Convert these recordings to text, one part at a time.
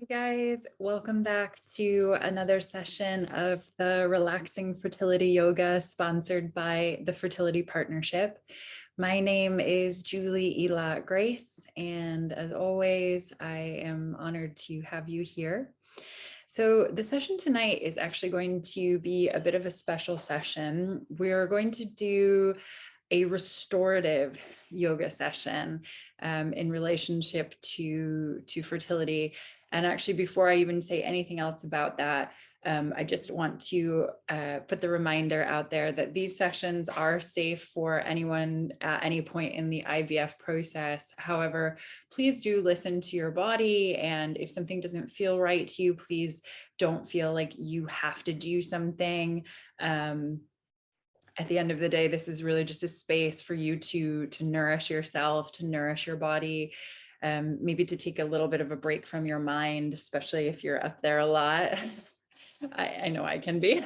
Hey guys, welcome back to another session of the Relaxing Fertility Yoga sponsored by the Fertility Partnership. My name is Julie Ela Grace, and as always, I am honored to have you here. So the session tonight is actually going to be a bit of a special session. We're going to do a restorative yoga session in relationship to fertility. And actually, before I even say anything else about that, I just want to put the reminder out there that these sessions are safe for anyone at any point in the IVF process. However, please do listen to your body. And if something doesn't feel right to you, please don't feel like you have to do something. At the end of the day, this is really just a space for you to nourish yourself, to nourish your body, maybe to take a little bit of a break from your mind, especially if you're up there a lot. I know I can be.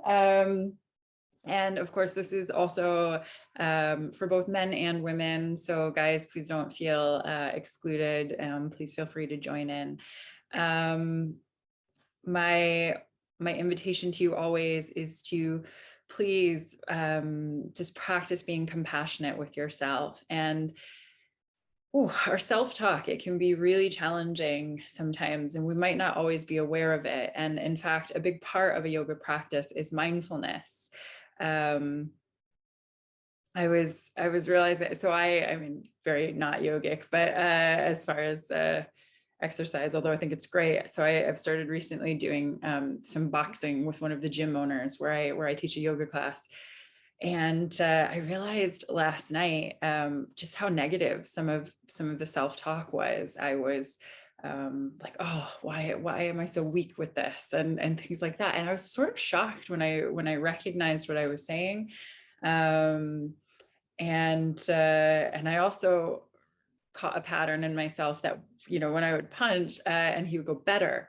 And of course, this is also for both men and women. So guys, please don't feel excluded. Please feel free to join in. My invitation to you always is to please just practice being compassionate with yourself. And our self-talk, it can be really challenging sometimes, and we might not always be aware of it. And in fact, a big part of a yoga practice is mindfulness. I was realizing, so I mean, very not yogic, but as far as exercise, although I think it's great. So I've started recently doing some boxing with one of the gym owners where I teach a yoga class. And I realized last night just how negative some of the self-talk was. I was like, oh, why am I so weak with this and things like that. And I was sort of shocked when I recognized what I was saying. And I also caught a pattern in myself that, when I would punch and he would go better,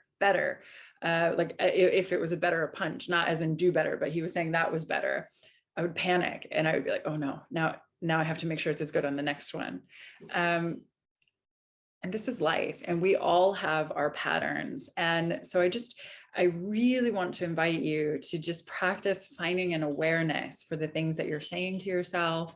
like if it was a better punch, not as in do better, but he was saying that was better, I would panic and I would be like, oh no, now I have to make sure it's as good on the next one. And this is life, and we all have our patterns. And so I really want to invite you to just practice finding an awareness for the things that you're saying to yourself,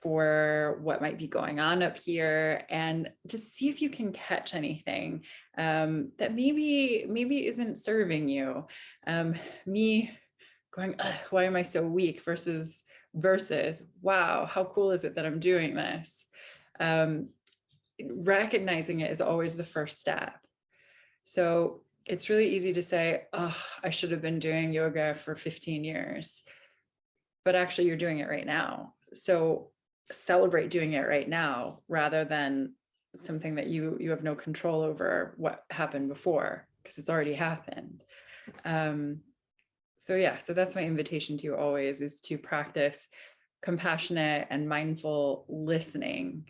for what might be going on up here, and just see if you can catch anything that maybe isn't serving you. Me going, why am I so weak versus wow, how cool is it that I'm doing this? Recognizing it is always the first step. So it's really easy to say, oh, I should have been doing yoga for 15 years, but actually you're doing it right now. So celebrate doing it right now rather than something that you have no control over what happened before, because it's already happened. So that's my invitation to you always, is to practice compassionate and mindful listening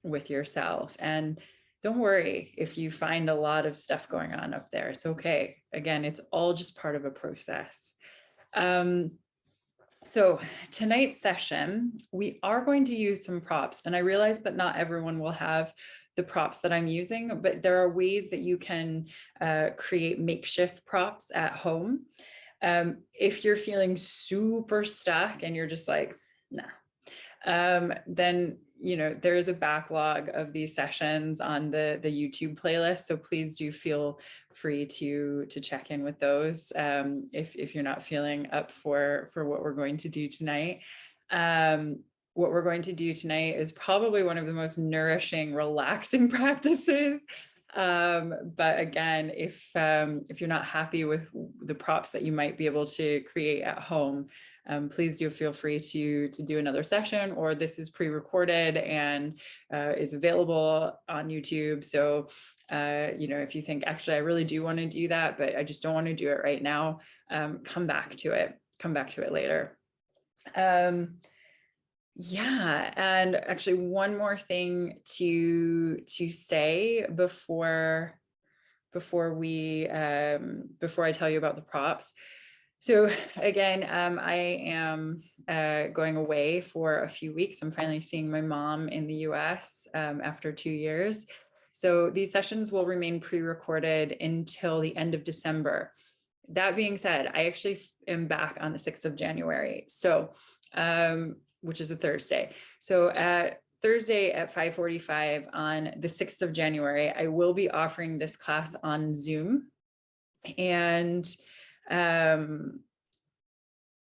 with yourself. And don't worry if you find a lot of stuff going on up there. It's okay. Again, it's all just part of a process. So tonight's session, we are going to use some props, and I realize that not everyone will have the props that I'm using, but there are ways that you can create makeshift props at home. If you're feeling super stuck and you're just like, nah, then there is a backlog of these sessions on the YouTube playlist. So please do feel free to check in with those if you're not feeling up for what we're going to do tonight. What we're going to do tonight is probably one of the most nourishing, relaxing practices. But again, if you're not happy with the props that you might be able to create at home, please do feel free to do another session, or this is pre-recorded and is available on YouTube. So, if you think, actually, I really do want to do that, but I just don't want to do it right now, come back to it later. And actually one more thing to say before I tell you about the props. So again, I am going away for a few weeks. I'm finally seeing my mom in the US after 2 years. So these sessions will remain pre-recorded until the end of December. That being said, I actually am back on the 6th of January. So, which is a Thursday. So at Thursday at 5:45 on the 6th of January, I will be offering this class on Zoom. And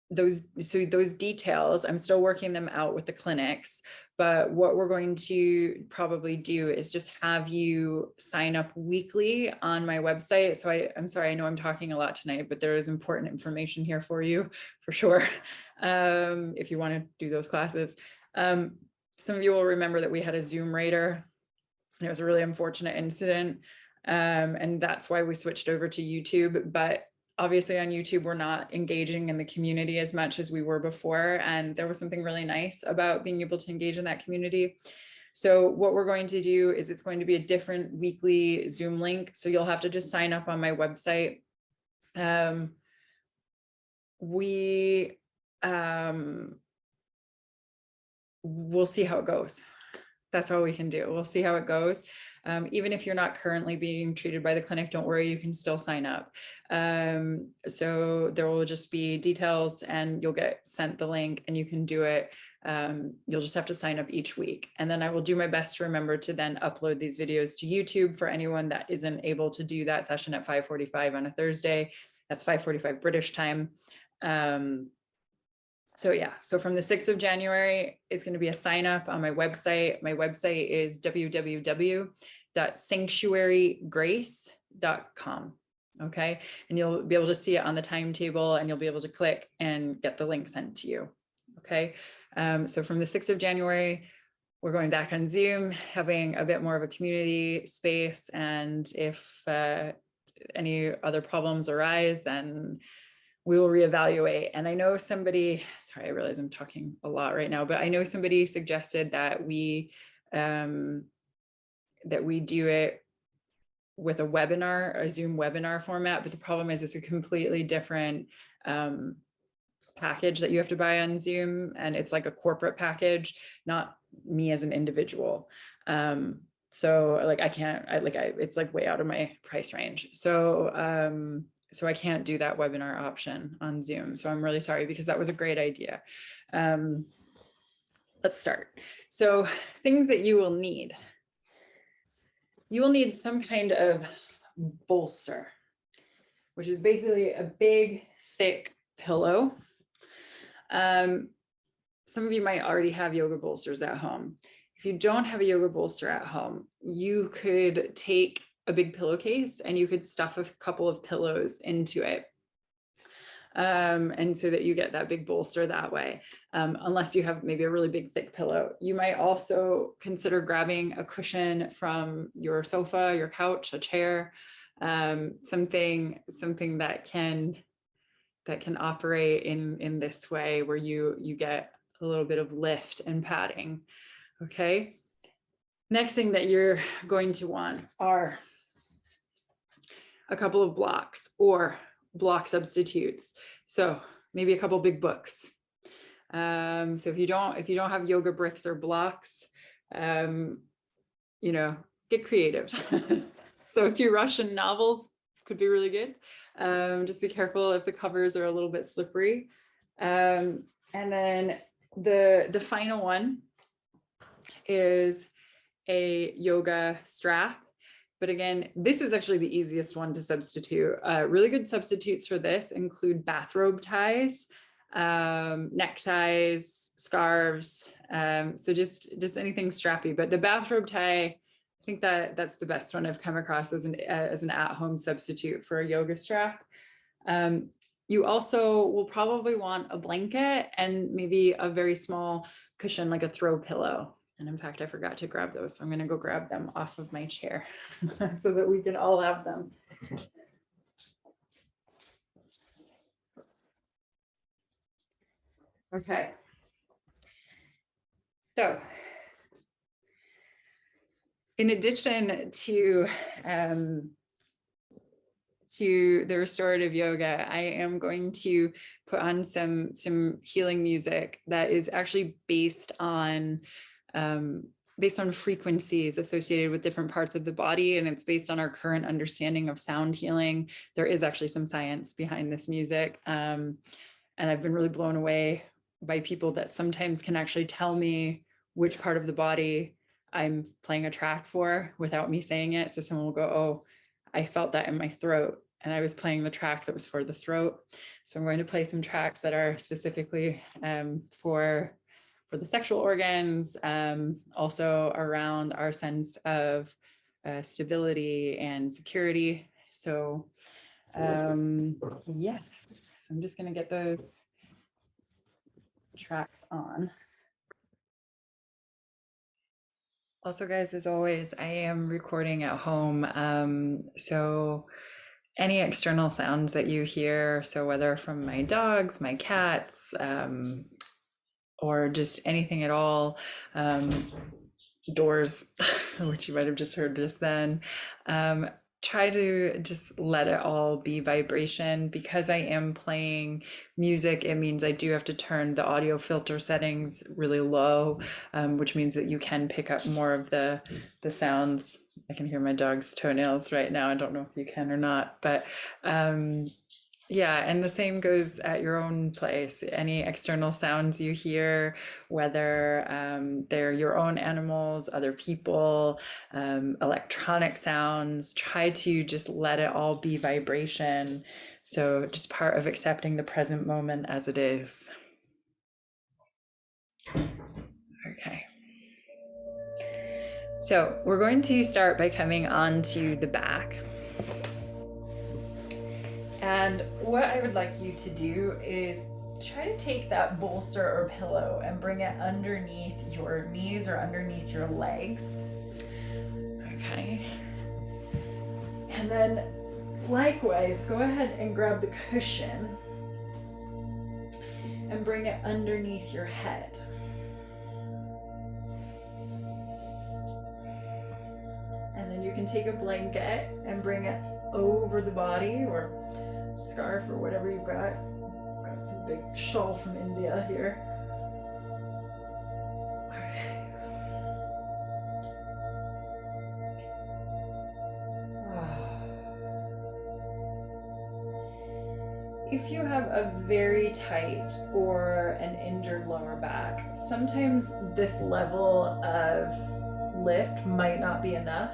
those details, I'm still working them out with the clinics, but what we're going to probably do is just have you sign up weekly on my website. So I'm sorry, I know I'm talking a lot tonight, but there is important information here for you, for sure, if you want to do those classes. Some of you will remember that we had a Zoom raider, and it was a really unfortunate incident, and that's why we switched over to YouTube. But obviously on YouTube, we're not engaging in the community as much as we were before. And there was something really nice about being able to engage in that community. So what we're going to do is it's going to be a different weekly Zoom link. So you'll have to just sign up on my website. We'll see how it goes. That's all we can do. We'll see how it goes. Even if you're not currently being treated by the clinic, don't worry, you can still sign up. So there will just be details and you'll get sent the link and you can do it. You'll just have to sign up each week. And then I will do my best to remember to then upload these videos to YouTube for anyone that isn't able to do that session at 5:45 on a Thursday. That's 5:45 British time. So yeah, so from the 6th of January, it's going to be a sign up on my website. My website is www.sanctuarygrace.com. Okay. And you'll be able to see it on the timetable and you'll be able to click and get the link sent to you. Okay. So from the 6th of January, we're going back on Zoom, having a bit more of a community space. And if any other problems arise, then we will reevaluate. And I know somebody, sorry, I realize I'm talking a lot right now, but I know somebody suggested that we do it with a webinar, a Zoom webinar format. But the problem is it's a completely different package that you have to buy on Zoom. And it's like a corporate package, not me as an individual. So like, it's like way out of my price range. So I can't do that webinar option on Zoom. So I'm really sorry because that was a great idea. Let's start. So things that you will need. You will need some kind of bolster, which is basically a big, thick pillow. Some of you might already have yoga bolsters at home. If you don't have a yoga bolster at home, you could take a big pillowcase and you could stuff a couple of pillows into it. And so that you get that big bolster that way, unless you have maybe a really big thick pillow. You might also consider grabbing a cushion from your sofa, your couch, a chair, something that can operate in this way where you get a little bit of lift and padding. Okay. Next thing that you're going to want are a couple of blocks or block substitutes. So maybe a couple big books. So if you don't have yoga bricks or blocks, get creative. So a few Russian novels could be really good. Just be careful if the covers are a little bit slippery. And then the final one is a yoga strap. But again, this is actually the easiest one to substitute. Really good substitutes for this include bathrobe ties, neckties, scarves. So just anything strappy, but the bathrobe tie, I think that's the best one I've come across as an at-home substitute for a yoga strap. You also will probably want a blanket and maybe a very small cushion, like a throw pillow. And in fact, I forgot to grab those. So I'm going to go grab them off of my chair so that we can all have them. Okay. So in addition to the restorative yoga, I am going to put on some healing music that is actually based on based on frequencies associated with different parts of the body, and it's based on our current understanding of sound healing. There is actually some science behind this music, and I've been really blown away by people that sometimes can actually tell me which part of the body I'm playing a track for without me saying it. So someone will go, oh, I felt that in my throat, and I was playing the track that was for the throat. So I'm going to play some tracks that are specifically for the sexual organs, also around our sense of stability and security. So yes, so I'm just going to get those tracks on. Also, guys, as always, I am recording at home. So any external sounds that you hear, so whether from my dogs, my cats, or just anything at all, doors, which you might have just heard just then, try to just let it all be vibration. Because I am playing music, it means I do have to turn the audio filter settings really low, which means that you can pick up more of the sounds. I can hear my dog's toenails right now. I don't know if you can or not, but yeah, and the same goes at your own place. Any external sounds you hear, whether they're your own animals, other people, electronic sounds, try to just let it all be vibration. So just part of accepting the present moment as it is. Okay. So we're going to start by coming onto the back. And what I would like you to do is try to take that bolster or pillow and bring it underneath your knees or underneath your legs. Okay. And then likewise, go ahead and grab the cushion and bring it underneath your head. And then you can take a blanket and bring it over the body, or scarf, or whatever you've got. I've got some big shawl from India here. Okay. If you have a very tight or an injured lower back, sometimes this level of lift might not be enough,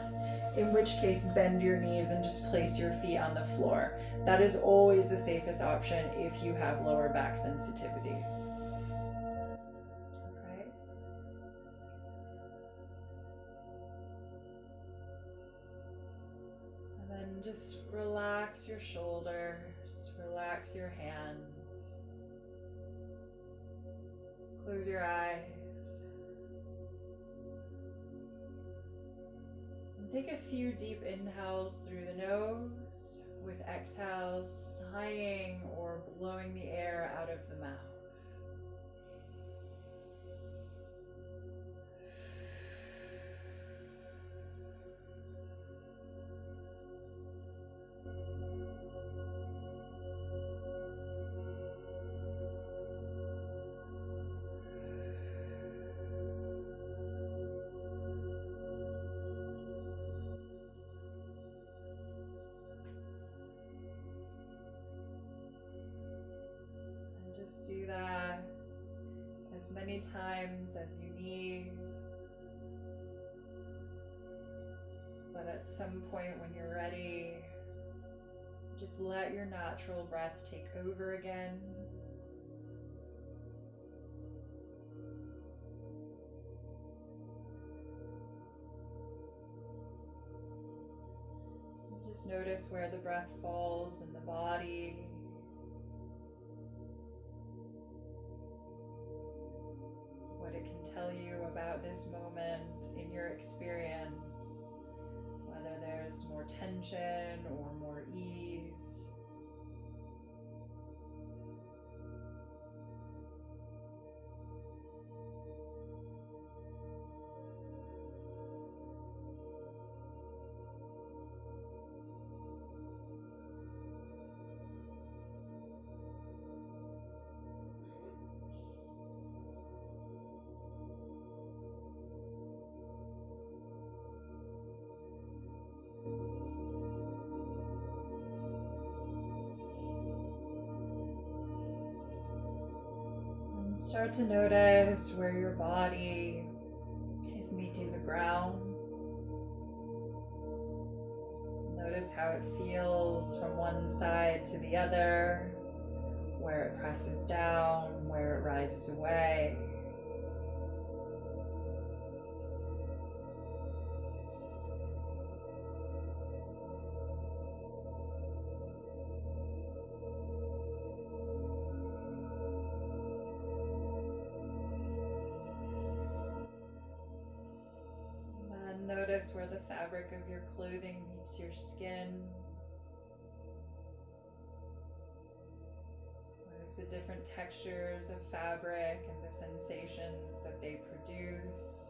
in which case bend your knees and just place your feet on the floor. That is always the safest option if you have lower back sensitivities. Okay. And then just relax your shoulders, relax your hands, close your eyes. Take a few deep inhales through the nose, with exhales sighing or blowing the air out of the mouth. Just do that as many times as you need. But at some point when you're ready, just let your natural breath take over again. Just notice where the breath falls in the body. What it can tell you about this moment in your experience, whether there's more tension or more ease. Start to notice where your body is meeting the ground. Notice how it feels from one side to the other, where it presses down, where it rises away. And notice where the fabric of your clothing meets your skin. Notice the different textures of fabric and the sensations that they produce.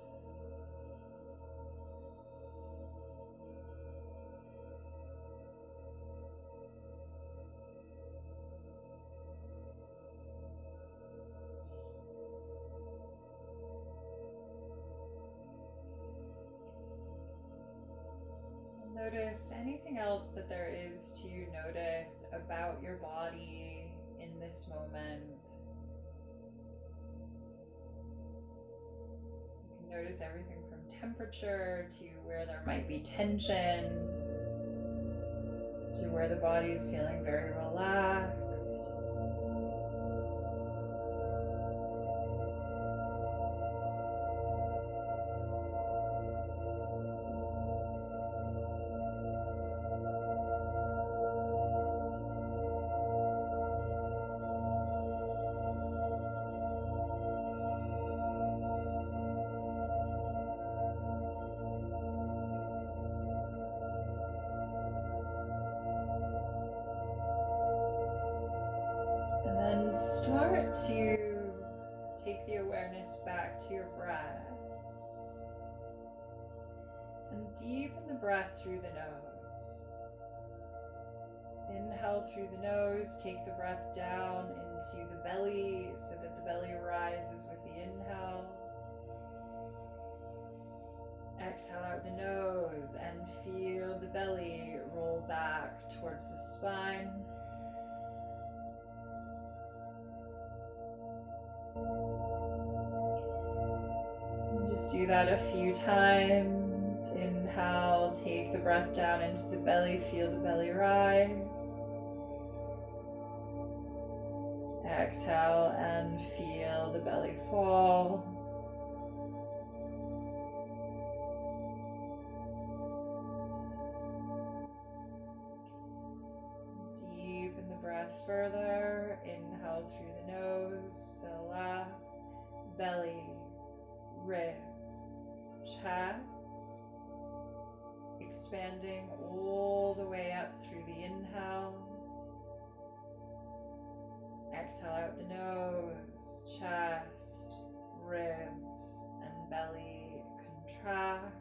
Notice anything else that there is to notice about your body in this moment. You can notice everything from temperature to where there might be tension, to where the body is feeling very relaxed. And start to take the awareness back to your breath. And deepen the breath through the nose. Inhale through the nose, take the breath down into the belly so that the belly rises with the inhale. Exhale out the nose and feel the belly roll back towards the spine. Just do that a few times. Inhale, take the breath down into the belly, feel the belly rise. Exhale and feel the belly fall. Deepen the breath further. Inhale through the nose, fill up, belly, ribs, chest, expanding all the way up through the inhale. Exhale out the nose, chest, ribs, and belly contract.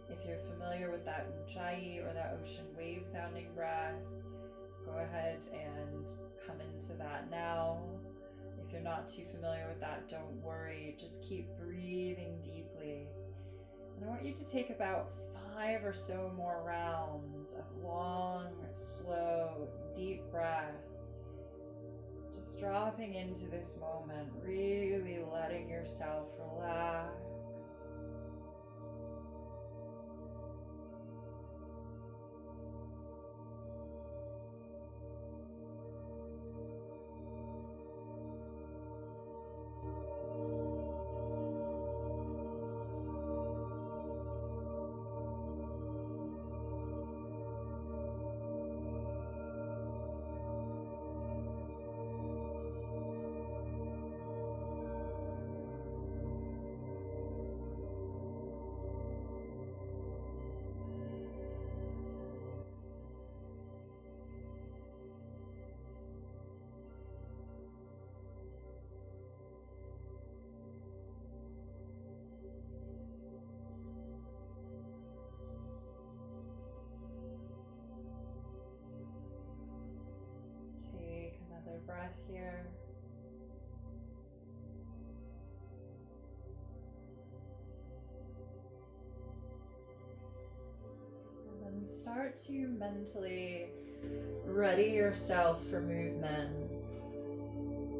If you're familiar with that ujjayi or that ocean wave sounding breath, go ahead and come into that now. If you're not too familiar with that, don't worry. Just keep breathing deeply. And I want you to take about 5 or so more rounds of long, slow, deep breath. Just dropping into this moment, really letting yourself relax. breath here. And then start to mentally ready yourself for movement.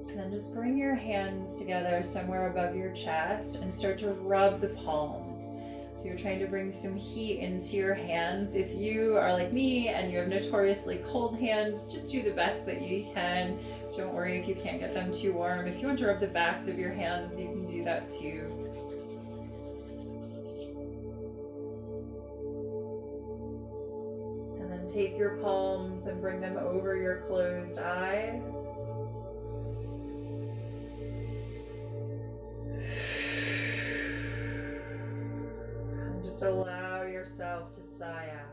And then just bring your hands together somewhere above your chest and start to rub the palms. So you're trying to bring some heat into your hands. If you are like me and you have notoriously cold hands, just do the best that you can. Don't worry if you can't get them too warm. If you want to rub the backs of your hands, you can do that too. And then take your palms and bring them over your closed eyes. Just allow yourself to sigh out.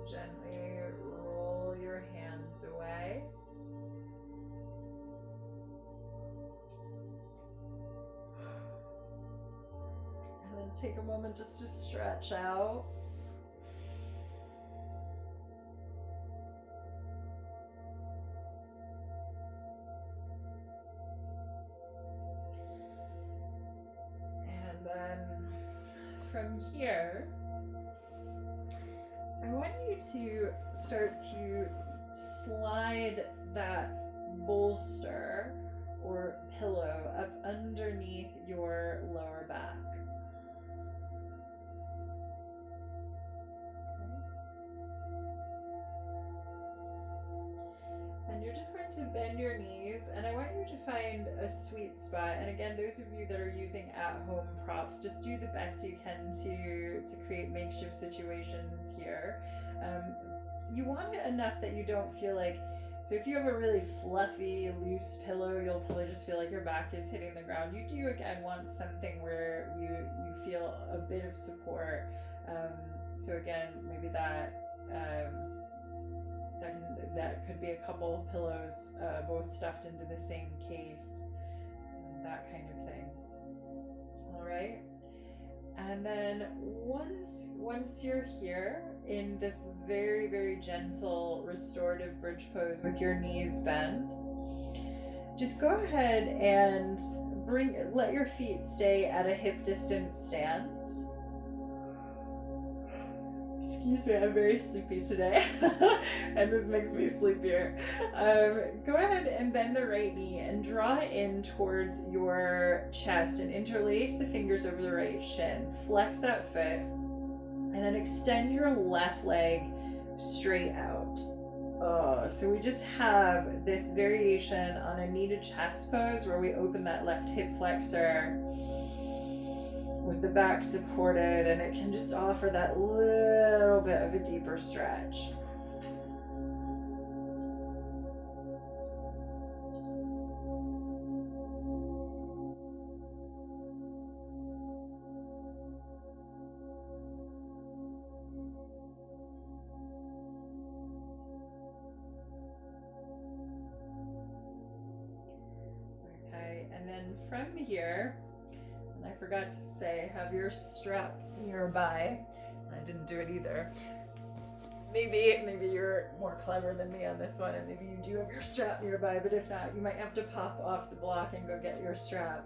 Gently roll your hands away. And then take a moment just to stretch out. And then from here, I want you to start to slide that bolster or pillow up underneath your lower back. Okay. And you're just going to bend your knees, and I want you to find a sweet spot. And again, those of you that are using at-home props, just do the best you can to create makeshift situations here. You want it enough that you don't feel like, so if you have a really fluffy, loose pillow, you'll probably just feel like your back is hitting the ground. You do, again, want something where you feel a bit of support. So again, maybe that could be a couple of pillows, both stuffed into the same case, that kind of thing. All right. And then once you're here in this very, very gentle restorative bridge pose with your knees bent, just go ahead and let your feet stay at a hip distance stance. Excuse me, I'm very sleepy today, and this makes me sleepier. Go ahead and bend the right knee and draw it in towards your chest and interlace the fingers over the right shin. Flex that foot, and then extend your left leg straight out. So we just have this variation on a knee to chest pose where we open that left hip flexor with the back supported, and it can just offer that little bit of a deeper stretch. Okay, and then from here, and I forgot to say, have your strap nearby. I didn't do it either. Maybe you're more clever than me on this one, and maybe you do have your strap nearby, but if not, you might have to pop off the block and go get your strap.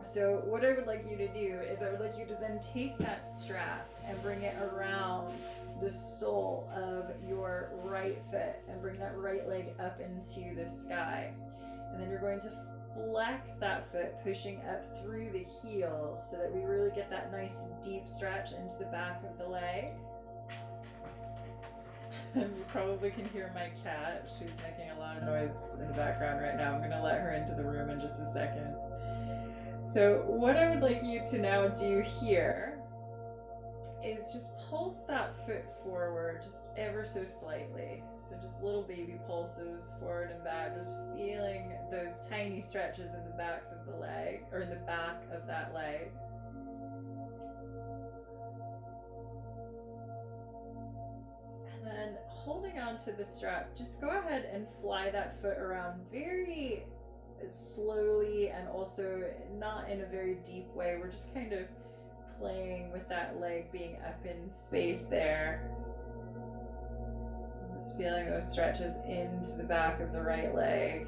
So what I would like you to do is I would like you to then take that strap and bring it around the sole of your right foot and bring that right leg up into the sky. And then you're going to flex that foot, pushing up through the heel so that we really get that nice deep stretch into the back of the leg. And you probably can hear my cat. She's making a lot of noise in the background right now. I'm going to let her into the room in just a second. So what I would like you to now do here is just pulse that foot forward just ever so slightly. So just little baby pulses forward and back, just feeling those tiny stretches in the backs of the leg, or in the back of that leg. And then holding on to the strap, just go ahead and fly that foot around very slowly, and also not in a very deep way. We're just kind of playing with that leg being up in space there. Just feeling those stretches into the back of the right leg.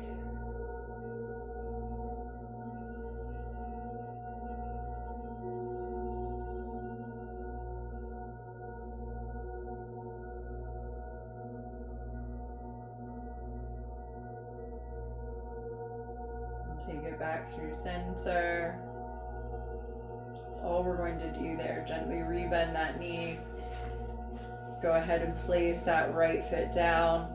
And take it back through center. That's all we're going to do there. Gently rebend that knee. Go ahead and place that right foot down.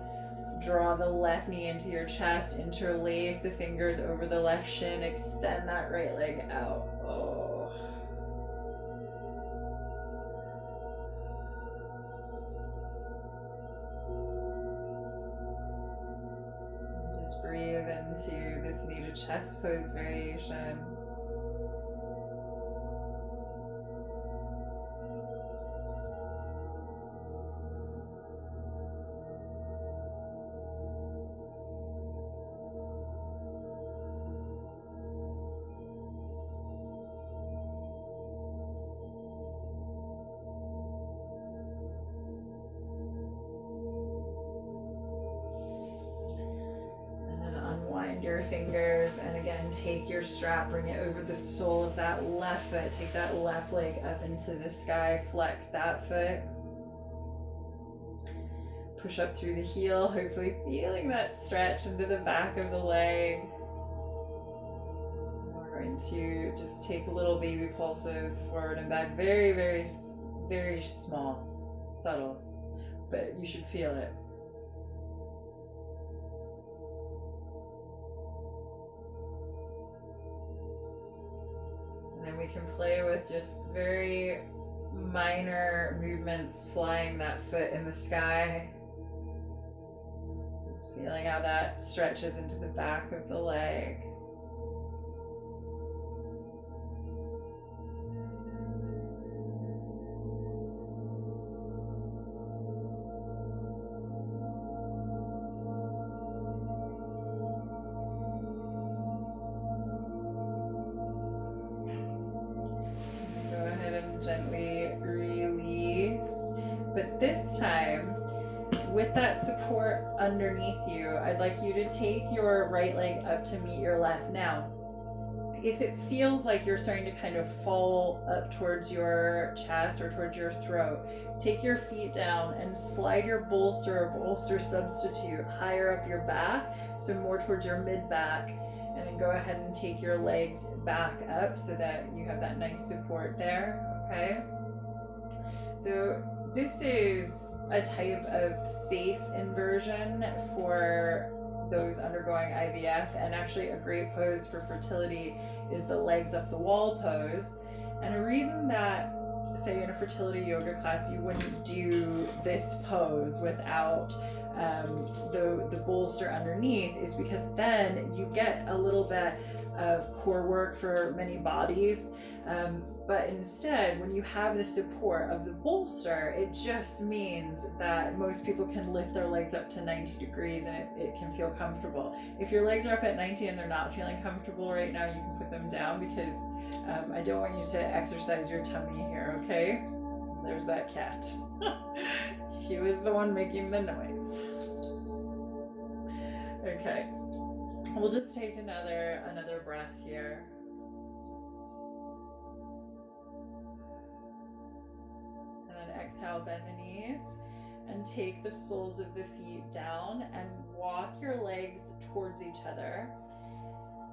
Draw the left knee into your chest. Interlace the fingers over the left shin. Extend that right leg out. Oh. Just breathe into this knee to chest pose variation. Your fingers, and again take your strap, bring it over the sole of that left foot, take that left leg up into the sky, flex that foot, push up through the heel, hopefully feeling that stretch into the back of the leg. We're going to just take little baby pulses forward and back, very, very, very small, subtle, but you should feel it. And then we can play with just very minor movements, flying that foot in the sky. Just feeling how that stretches into the back of the leg. Gently release, but this time with that support underneath you, I'd like you to take your right leg up to meet your left. Now, if it feels like you're starting to kind of fall up towards your chest or towards your throat, take your feet down and slide your bolster or bolster substitute higher up your back, so more towards your mid back, and then go ahead and take your legs back up so that you have that nice support there. Okay, so this is a type of safe inversion for those undergoing IVF, and actually a great pose for fertility is the legs up the wall pose. And a reason that, say in a fertility yoga class, you wouldn't do this pose without the bolster underneath is because then you get a little bit of core work for many bodies. But instead, when you have the support of the bolster, it just means that most people can lift their legs up to 90 degrees and it can feel comfortable. If your legs are up at 90 and they're not feeling comfortable right now, you can put them down, because I don't want you to exercise your tummy here, okay? There's that cat. She was the one making the noise. Okay, we'll just take another breath here. Exhale, bend the knees and take the soles of the feet down and walk your legs towards each other.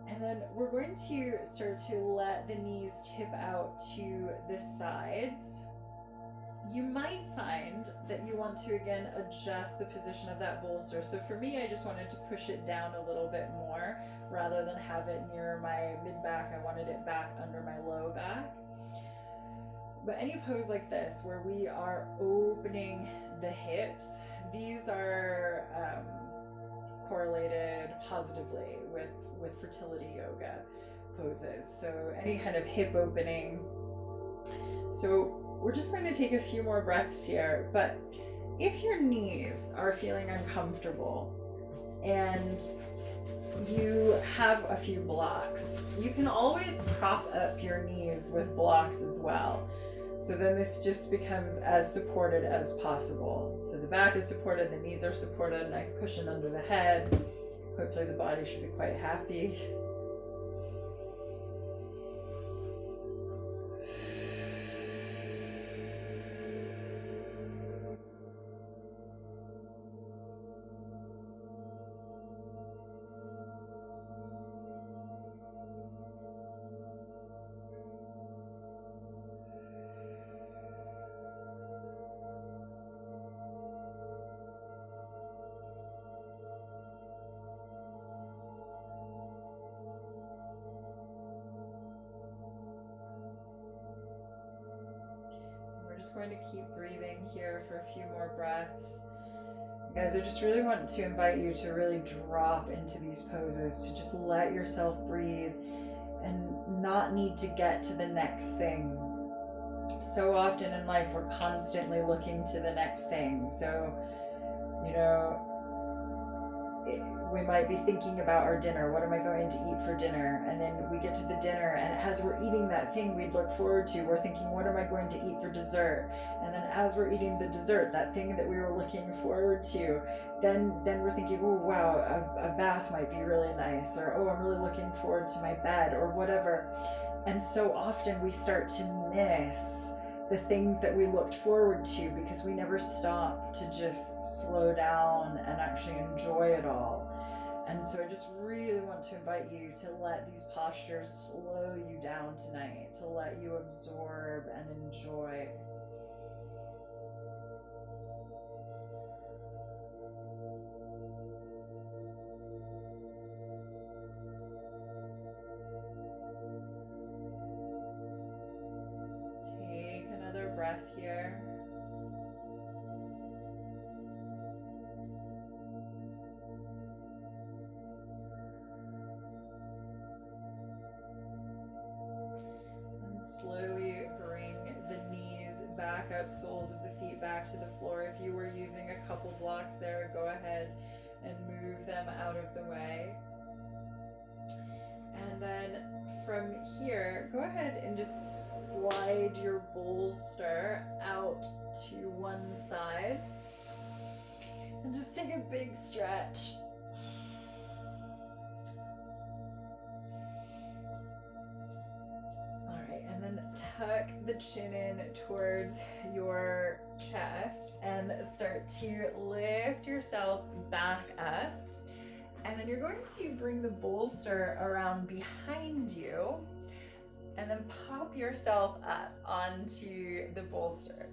And then we're going to start to let the knees tip out to the sides. You might find that you want to again adjust the position of that bolster. So for me, I just wanted to push it down a little bit more rather than have it near my mid back. I wanted it back under my low back. But any pose like this where we are opening the hips, these are correlated positively with fertility yoga poses. So any kind of hip opening. So we're just going to take a few more breaths here. But if your knees are feeling uncomfortable and you have a few blocks, you can always prop up your knees with blocks as well. So then this just becomes as supported as possible. So the back is supported, the knees are supported, a nice cushion under the head. Hopefully the body should be quite happy. Just going to keep breathing here for a few more breaths. Guys, I just really want to invite you to really drop into these poses, to just let yourself breathe and not need to get to the next thing. So often in life, we're constantly looking to the next thing. So, you know, we might be thinking about our dinner. What am I going to eat for dinner? And then we get to the dinner, and as we're eating that thing we'd look forward to, we're thinking, what am I going to eat for dessert? And then as we're eating the dessert, that thing that we were looking forward to, then we're thinking, oh wow, a bath might be really nice, or oh, I'm really looking forward to my bed, or whatever. And so often we start to miss the things that we looked forward to because we never stop to just slow down and actually enjoy it all. And so I just really want to invite you to let these postures slow you down tonight, to let you absorb and enjoy. Take another breath here. Slowly bring the knees back up, soles of the feet back to the floor. If you were using a couple blocks there, go ahead and move them out of the way. And then from here, go ahead and just slide your bolster out to one side. And just take a big stretch. Tuck the chin in towards your chest and start to lift yourself back up. And then you're going to bring the bolster around behind you and then pop yourself up onto the bolster.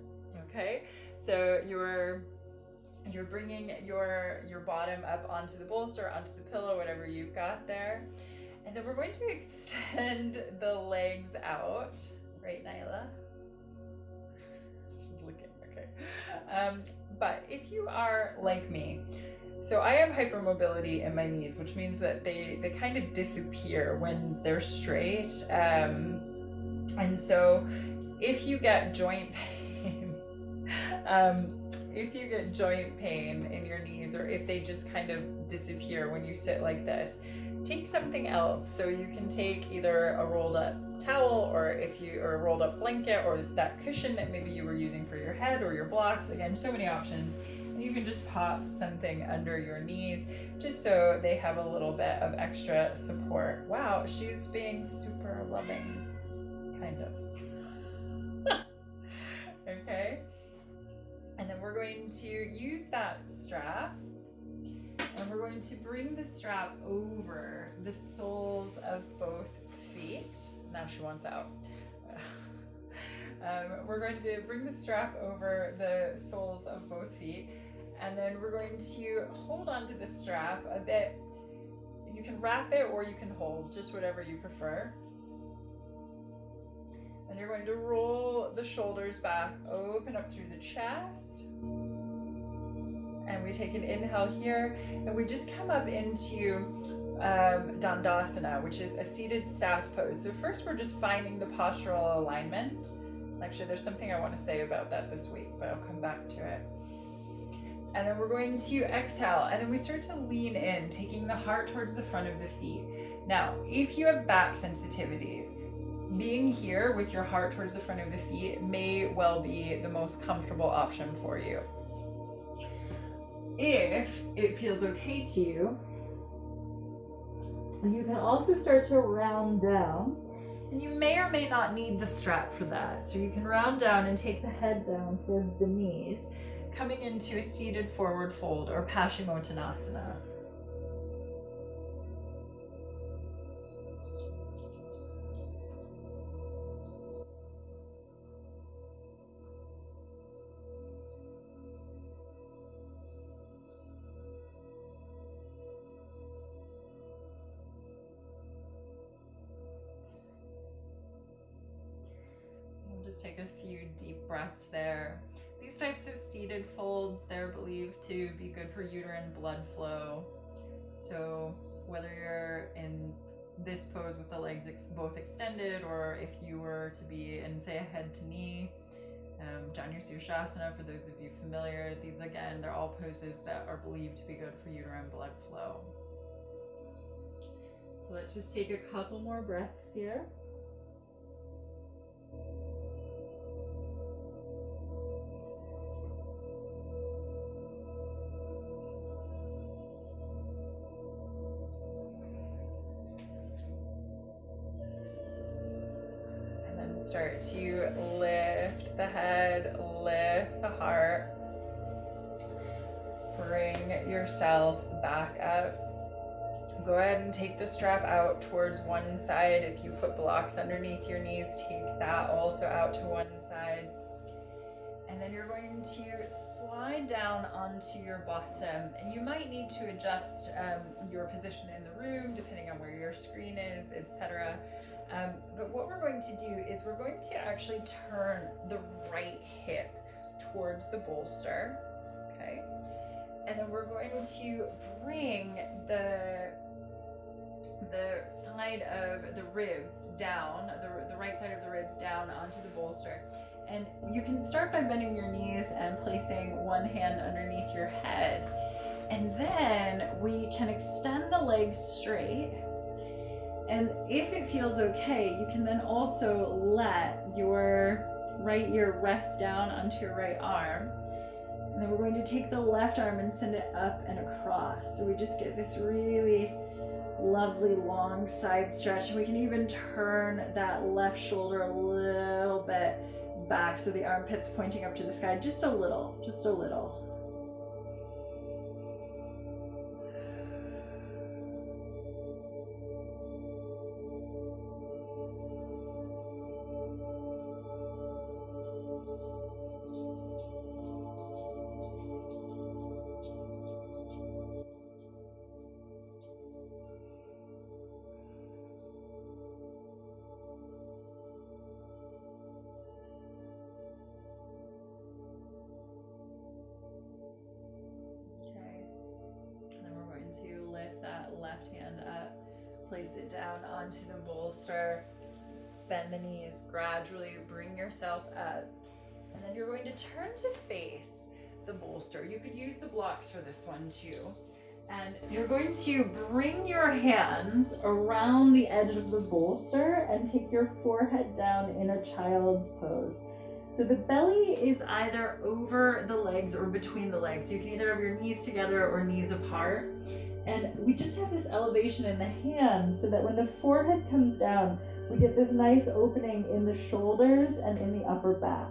Okay, so you're bringing your bottom up onto the bolster, onto the pillow, whatever you've got there. And then we're going to extend the legs out. Right, Nyla? She's looking, okay. But if you are like me, so I have hypermobility in my knees, which means that they kind of disappear when they're straight. And so if you get joint pain, in your knees, or if they just kind of disappear when you sit like this, take something else. So you can take either a rolled up towel or a rolled up blanket or that cushion that maybe you were using for your head or your blocks. Again, so many options. And you can just pop something under your knees just so they have a little bit of extra support. Wow, she's being super loving, kind of. Okay. And then we're going to use that strap. And we're going to bring the strap over the soles of both feet. Now she wants out. We're going to bring the strap over the soles of both feet. And then we're going to hold onto the strap a bit. You can wrap it or you can hold, just whatever you prefer. And you're going to roll the shoulders back, open up through the chest. And we take an inhale here, and we just come up into Dandasana, which is a seated staff pose. So first we're just finding the postural alignment. Actually, there's something I want to say about that this week, but I'll come back to it. And then we're going to exhale, and then we start to lean in, taking the heart towards the front of the feet. Now, if you have back sensitivities, being here with your heart towards the front of the feet may well be the most comfortable option for you. If it feels okay to you, you can also start to round down, and you may or may not need the strap for that. So you can round down and take the head down towards the knees, coming into a seated forward fold or Paschimottanasana. Just take a few deep breaths there. These types of seated folds, they're believed to be good for uterine blood flow. So whether you're in this pose with the legs both extended, or if you were to be in, say, a head to knee, Janushirshasana, for those of you familiar, these again, they're all poses that are believed to be good for uterine blood flow. So let's just take a couple more breaths here. Start to lift the head, lift the heart. Bring yourself back up. Go ahead and take the strap out towards one side. If you put blocks underneath your knees, take that also out to one side. And then you're going to slide down onto your bottom. And you might need to adjust your position in the room, depending on where your screen is, etc. But what we're going to do is we're going to actually turn the right hip towards the bolster, okay? And then we're going to bring the side of the ribs down, the right side of the ribs down onto the bolster. And you can start by bending your knees and placing one hand underneath your head. And then we can extend the legs straight. And if it feels okay, you can then also let your right ear rest down onto your right arm. And then we're going to take the left arm and send it up and across. So we just get this really lovely long side stretch. And we can even turn that left shoulder a little bit back so the armpit's pointing up to the sky, just a little, just a little. Left hand up, place it down onto the bolster, bend the knees, gradually bring yourself up, and then you're going to turn to face the bolster. You could use the blocks for this one too. And you're going to bring your hands around the edge of the bolster and take your forehead down in a child's pose. So the belly is either over the legs or between the legs. You can either have your knees together or knees apart. And we just have this elevation in the hands so that when the forehead comes down, we get this nice opening in the shoulders and in the upper back.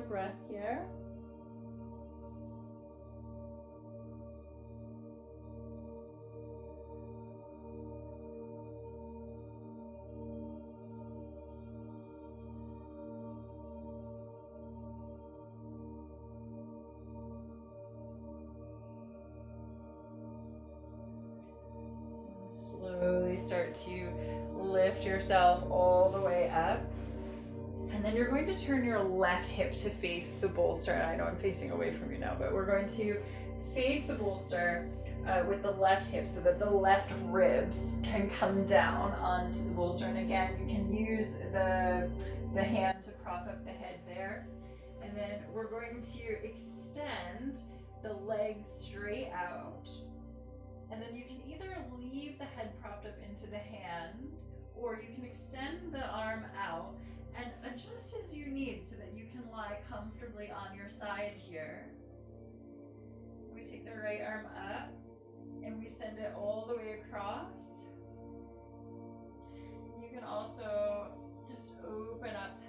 breath here. Slowly start to lift yourself all the way up. And then you're going to turn your left hip to face the bolster. And I know I'm facing away from you now, but we're going to face the bolster with the left hip so that the left ribs can come down onto the bolster. And again, you can use the hand to prop up the head there. And then we're going to extend the legs straight out. And then you can either leave the head propped up into the hand, or you can extend the arm out and adjust as you need so that you can lie comfortably on your side here. We take the right arm up and we send it all the way across. You can also just open up,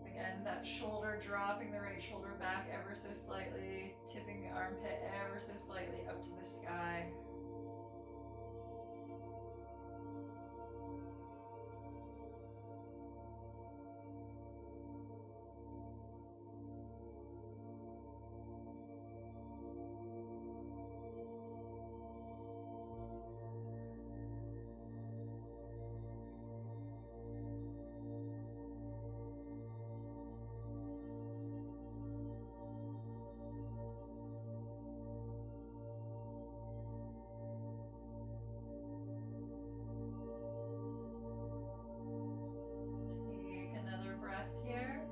again, that shoulder, dropping the right shoulder back ever so slightly, tipping the armpit ever so slightly up to the sky. Here.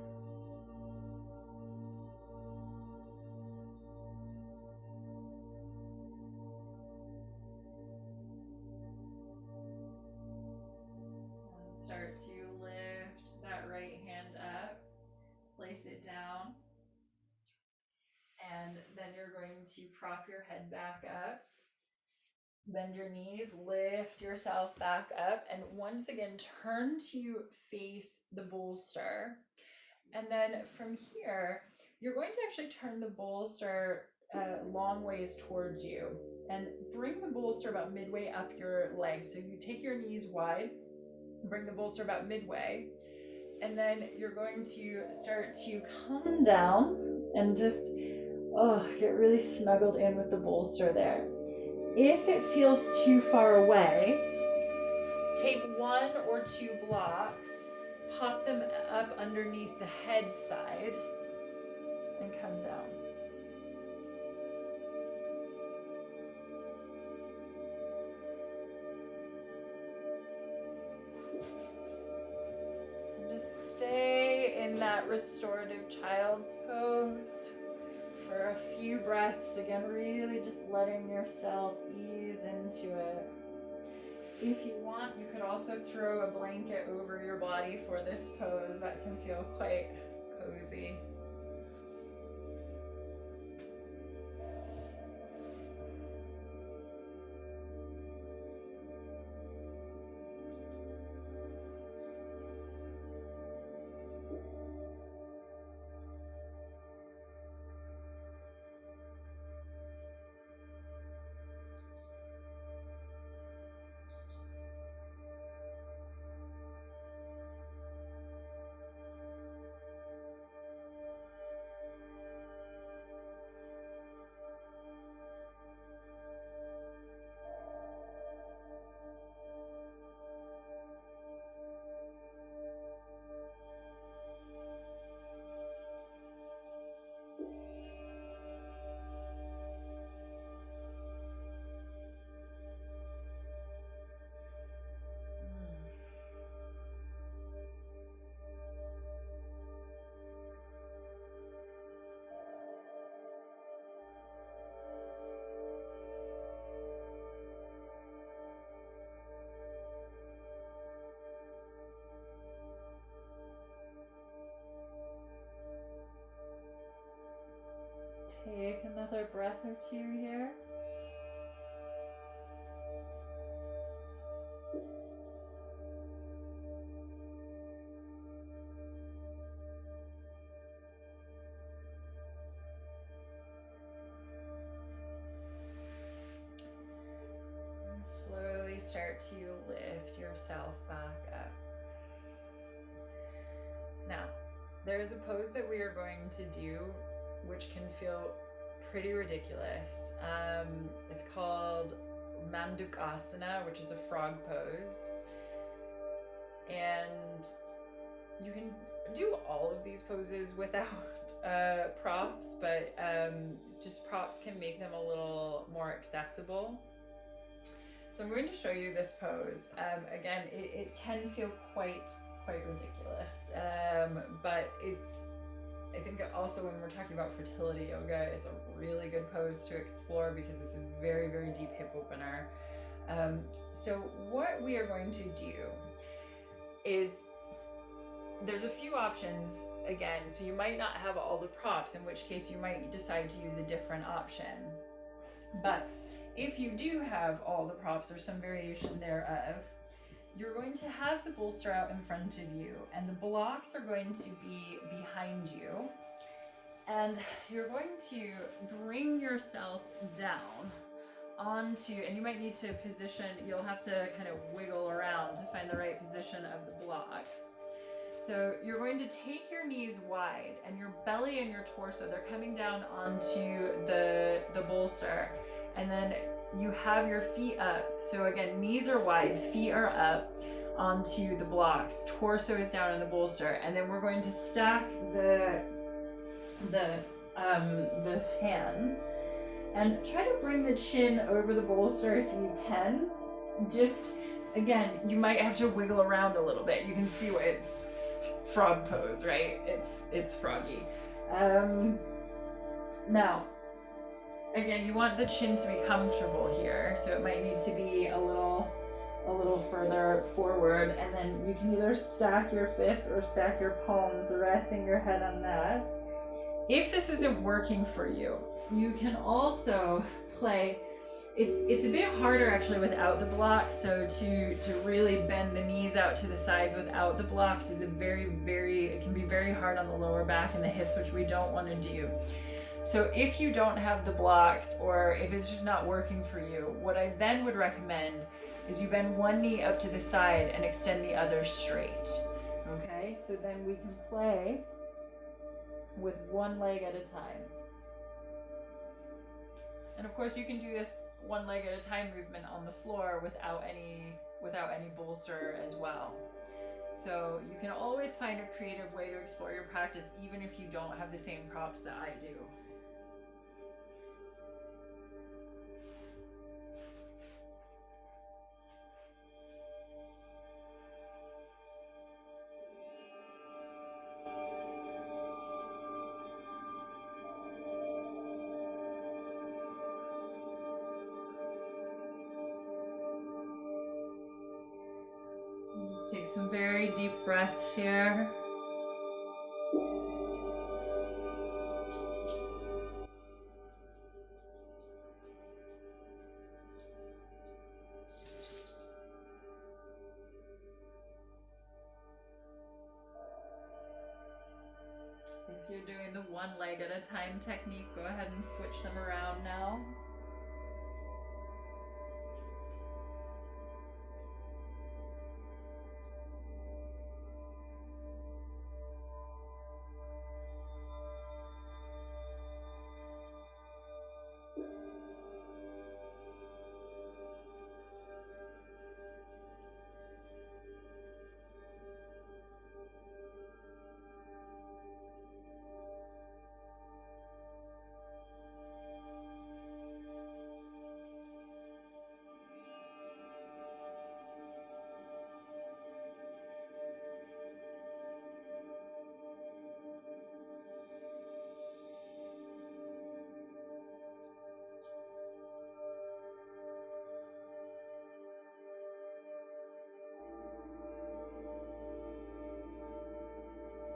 And start to lift that right hand up, place it down, and then you're going to prop your head back up. Bend your knees, lift yourself back up, and once again, turn to face the bolster. And then from here, you're going to actually turn the bolster long ways towards you and bring the bolster about midway up your legs. So you take your knees wide, bring the bolster about midway, and then you're going to start to come down and just get really snuggled in with the bolster there. If it feels too far away, take 1 or 2 blocks, pop them up underneath the head side, and come down. And just stay in that restorative child's pose for a few breaths. Again, really just letting yourself ease into it. If you want, you could also throw a blanket over your body for this pose. That can feel quite cozy. Take another breath or two here. start to lift yourself back up. Now, there is a pose that we are going to do which can feel pretty ridiculous. It's called Dandasana, which is a frog pose. And you can do all of these poses without props, but just props can make them a little more accessible. So I'm going to show you this pose. Again, it can feel quite ridiculous, but I think also when we're talking about fertility yoga, it's a really good pose to explore because it's a very, very deep hip opener. So what we are going to do is, there's a few options again, so you might not have all the props, in which case you might decide to use a different option. But if you do have all the props or some variation thereof, you're going to have the bolster out in front of you and the blocks are going to be behind you. And you're going to bring yourself down onto, and you might need to position, you'll have to kind of wiggle around to find the right position of the blocks. So you're going to take your knees wide and your belly and your torso, they're coming down onto the bolster. And then you have your feet up. So again, knees are wide, feet are up onto the blocks, torso is down in the bolster. And then we're going to stack the hands and try to bring the chin over the bolster if you can. Just, again, you might have to wiggle around a little bit. You can see what it's frog pose, right? It's froggy. Now, again, you want the chin to be comfortable here, so it might need to be a little further forward, and then you can either stack your fists or stack your palms, resting your head on that. If this isn't working for you, you can also play, it's a bit harder actually without the blocks, so to really bend the knees out to the sides without the blocks is it can be very hard on the lower back and the hips, which we don't want to do. So if you don't have the blocks, or if it's just not working for you, what I then would recommend is you bend one knee up to the side and extend the other straight. Okay, so then we can play with one leg at a time. And of course you can do this one leg at a time movement on the floor without any bolster as well. So you can always find a creative way to explore your practice even if you don't have the same props that I do. Just take some very deep breaths here. If you're doing the one leg at a time technique, go ahead and switch them around now.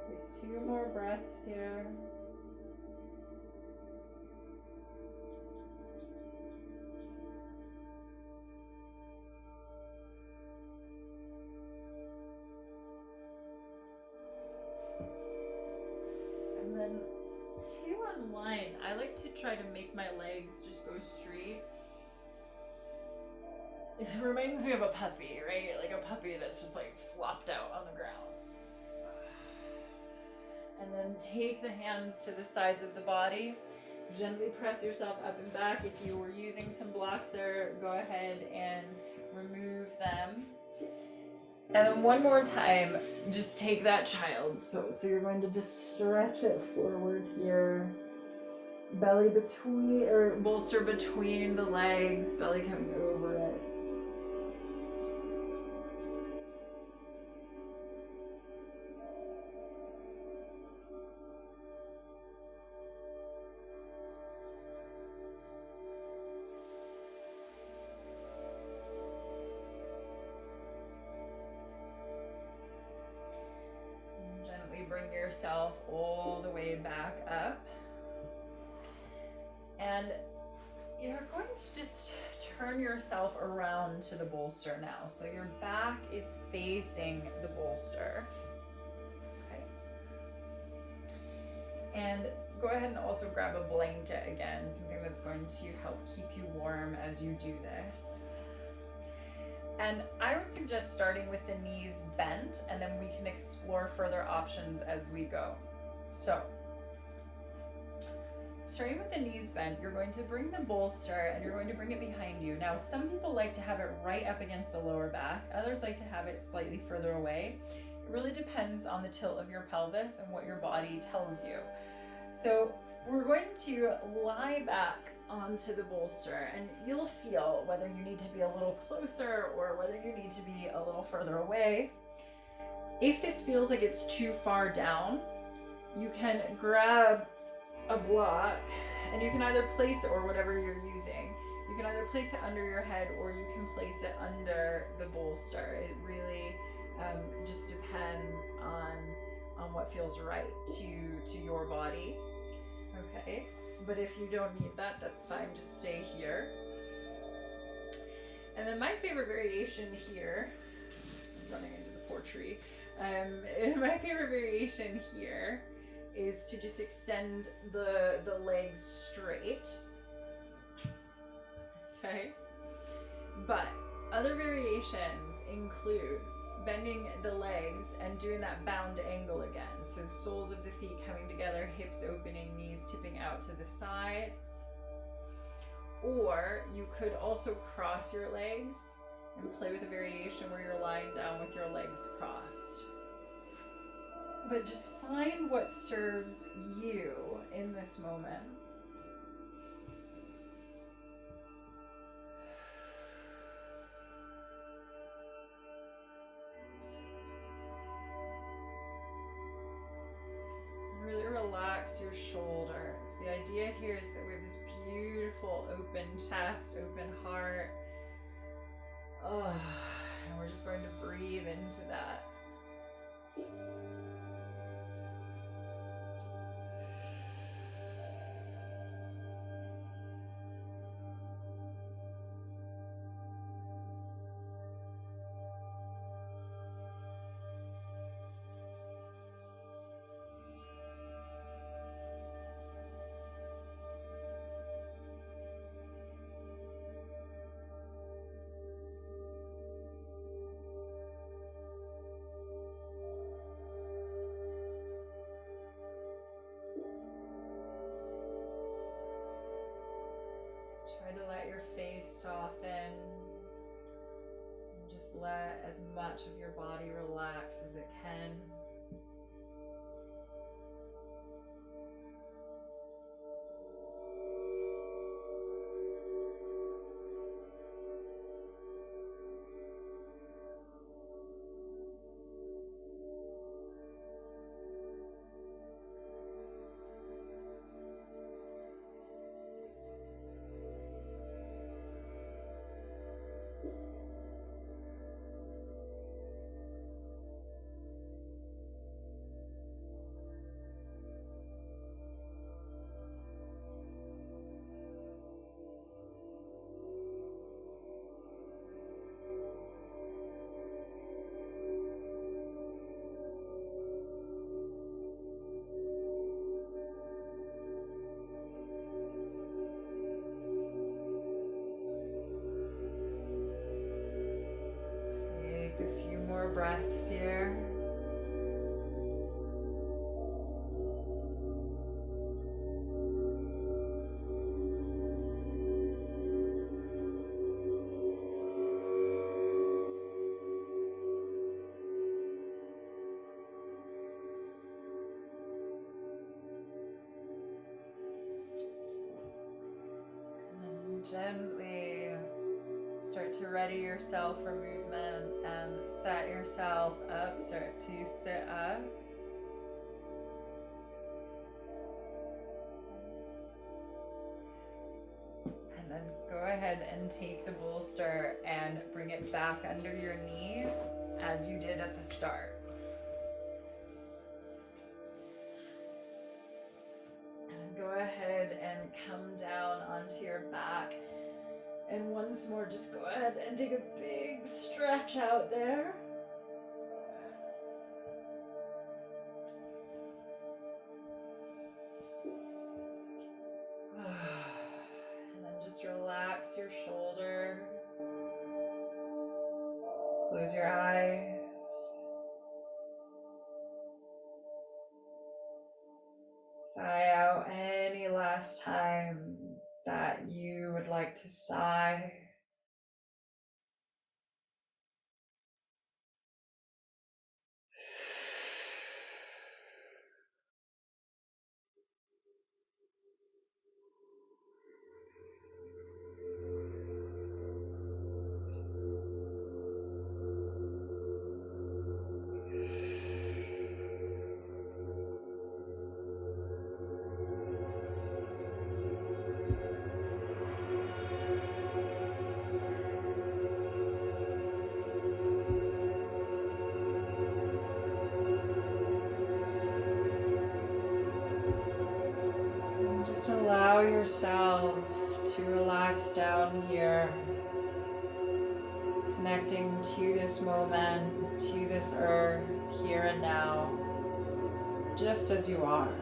Take 2 more breaths here. And then to unwind, I like to try to make my legs just go straight. It reminds me of a puppy, right? Like a puppy that's just like flopped out on the ground. And then take the hands to the sides of the body. Gently press yourself up and back. If you were using some blocks there, go ahead and remove them. And then one more time, just take that child's pose. So you're going to just stretch it forward here. Belly between, or bolster between the legs, belly coming over it. Gently bring yourself all the way back up. And you're going to just turn yourself around to the bolster now. So your back is facing the bolster. Okay. And go ahead and also grab a blanket again, something that's going to help keep you warm as you do this. And I would suggest starting with the knees bent, and then we can explore further options as we go. So, starting with the knees bent, you're going to bring the bolster and you're going to bring it behind you. Now, some people like to have it right up against the lower back. Others like to have it slightly further away. It really depends on the tilt of your pelvis and what your body tells you. So we're going to lie back onto the bolster, and you'll feel whether you need to be a little closer or whether you need to be a little further away. If this feels like it's too far down, you can grab a block and you can either place it, or whatever you're using, you can either place it under your head or you can place it under the bolster. It really just depends on what feels right to your body. Okay, but if you don't need that, that's fine, just stay here. And then my favorite variation here, I'm running into the poor tree, my favorite variation here is to just extend the legs straight. Okay, but other variations include bending the legs and doing that bound angle again. So soles of the feet coming together, hips opening, knees tipping out to the sides. Or you could also cross your legs and play with a variation where you're lying down with your legs crossed. But just find what serves you in this moment. Really relax your shoulders. The idea here is that we have this beautiful open chest, open heart. And we're just going to breathe into that. Try to let your face soften. And just let as much of your body relax as it can. Gently start to ready yourself for movement and set yourself up. Start to sit up. And then go ahead and take the bolster and bring it back under your knees as you did at the start. And go ahead and come down onto your back. And once more, just go ahead and take a big stretch out there. And then just relax your shoulders. Close your eyes. Sigh out any last times that you would like to sigh. Just allow yourself to relax down here, connecting to this moment, to this earth, here and now, just as you are.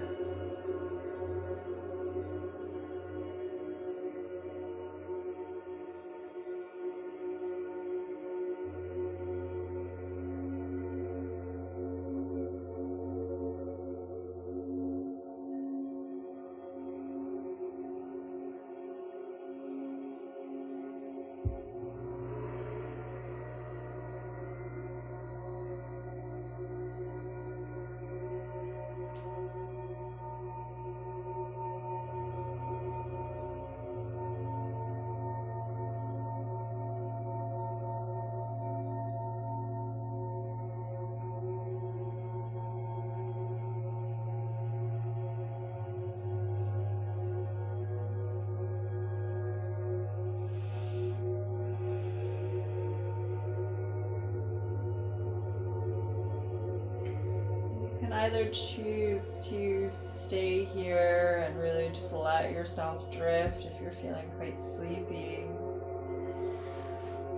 Either choose to stay here and really just let yourself drift if you're feeling quite sleepy,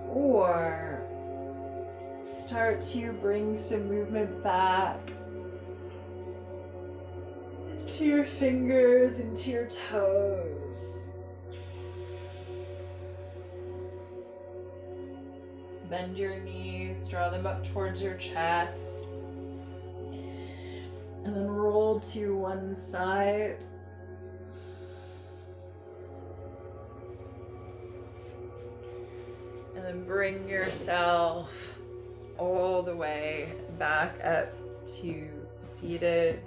or start to bring some movement back to your fingers and to your toes. Bend your knees, draw them up towards your chest. And then roll to one side. And then bring yourself all the way back up to seated.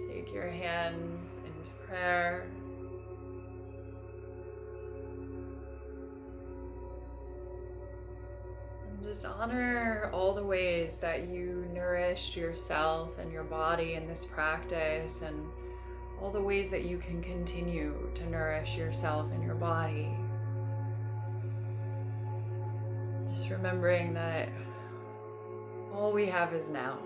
Take your hands into prayer. Just honor all the ways that you nourished yourself and your body in this practice, and all the ways that you can continue to nourish yourself and your body. Just remembering that all we have is now.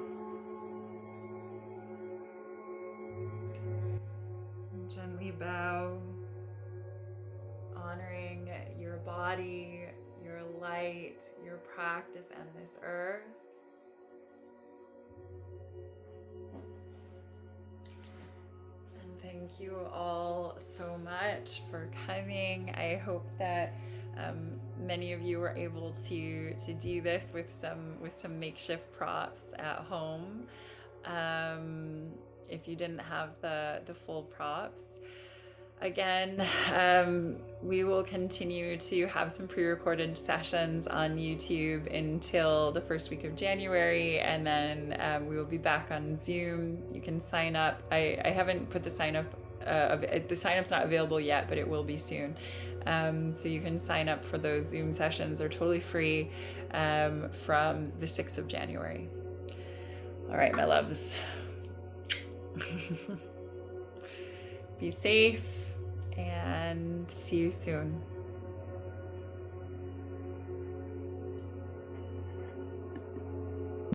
Gently bow, honoring your body, your light, your practice, and this earth. And thank you all so much for coming. I hope that many of you were able to do this with some makeshift props at home. If you didn't have the full props. Again, we will continue to have some pre-recorded sessions on YouTube until the first week of January, and then we will be back on Zoom. You can sign up. I haven't put the sign up. The sign up's not available yet, but it will be soon. So you can sign up for those Zoom sessions. They're totally free from the 6th of January. All right, my loves. Be safe and see you soon.